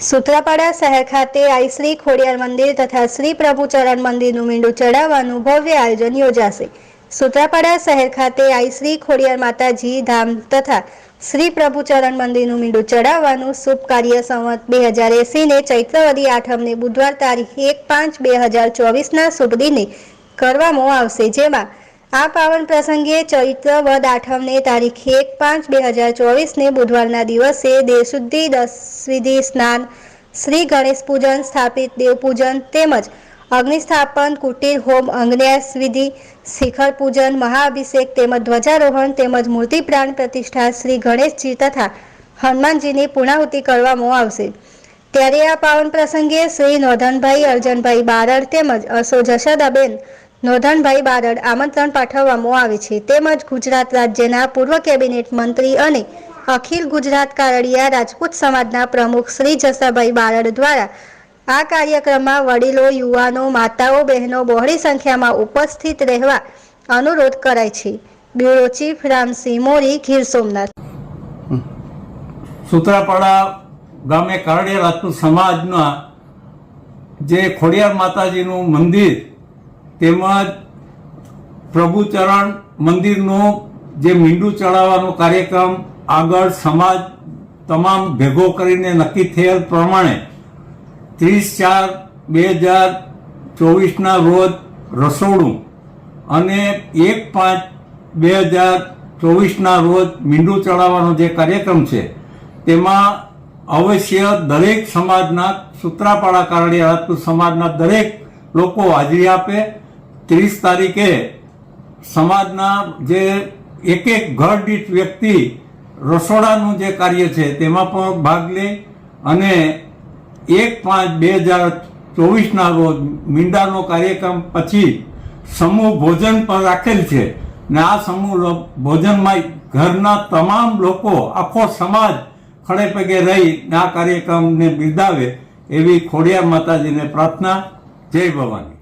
સૂત્રાપાડા શહેર ખાતે આઈ શ્રી ખોડિયાર મંદિર તથા શ્રી પ્રભુચરણ મંદિરનું મીંડું ચડાવવાનું ભવ્ય આયોજન યોજાશે। સૂત્રાપાડા શહેર ખાતે આઈ શ્રી ખોડિયાર માતાજી ધામ તથા શ્રી પ્રભુચરણ મંદિરનું મીંડું ચડાવવાનું શુભ કાર્ય સંવત 2080 ને ચૈત્રવદી આઠમને બુધવાર તારીખ 1/5/2024ના શુભ દિને કરવામાં આવશે। જેમાં આ પાવન પ્રસંગે ચૈત્ર વદ આઠમને તારીખ 1/5/2024ને બુધવારના દિવસે દેવશુદ્ધિ 10 વિધિ સ્નાન, શ્રી ગણેશ પૂજન, સ્થાપિત દેવ પૂજન તેમજ અગ્નિસ્થાપન, કુટીર હોમ, અંગન્યાસ વિધિ, શિખર પૂજન, મહાઅભિષેક તેમજ ધ્વજારોહણ તેમજ મૂર્તિ પ્રાણ પ્રતિષ્ઠા શ્રી ગણેશજી તથા હનુમાનજીની પૂર્ણાહુતિ કરવામાં આવશે। ત્યારે આ પાવન પ્રસંગે શ્રી નોંધનભાઈ અર્જનભાઈ બારડ તેમજ અસો જશોદાબેન નોંધનભાઈ બારડ આમંત્રણ પાઠવવામાં આવે છે। તેમજ ગુજરાત રાજ્યના પૂર્વ કેબિનેટ મંત્રી અને અખિલ ગુજરાત કારડિયા રાજપૂત સમાજના પ્રમુખ શ્રી જસાભાઈ બારડ દ્વારા આ કાર્યક્રમમાં વડીલો, યુવાનો, માતાઓ, બહેનો બહોળી સંખ્યામાં ઉપસ્થિત રહેવા અનુરોધ કરાય છે। બ્યુરો ચીફ રામસિંહ મોરી, ગીર સોમનાથ। સૂત્રાપાડા ગામે કારડિયા રાજપૂત સમાજના જે ખોડિયાર માતાજીનું મંદિર તેમજ પ્રભુચરણ મંદિરનું જે મીંડું ચડાવવાનો કાર્યક્રમ આગળ સમાજ તમામ ભેગો કરીને નક્કી થયેલ પ્રમાણે 30/4/2024ના રોજ રસોડું અને 1/5/2024ના રોજ મીંડું ચડાવવાનો જે કાર્યક્રમ છે તેમાં અવશ્ય દરેક સમાજના સૂત્રાપાડા કારડિયા રાજપૂત સમાજના દરેક લોકો હાજરી આપે। 30 તારીખે સમાજના જે એક ઘર દીઠ વ્યક્તિ રસોડાનું જે કાર્ય છે તેમાં પણ ભાગ લે અને 1/5/2024ના રોજ મીંડાનો કાર્યક્રમ પછી સમૂહ ભોજન પણ રાખેલ છે ને આ સમૂહ ભોજનમાં ઘરના તમામ લોકો, આખો સમાજ ખડે પગે રહી આ કાર્યક્રમને બિરદાવે એવી ખોડિયાર માતાજીને પ્રાર્થના। જય ભવાની।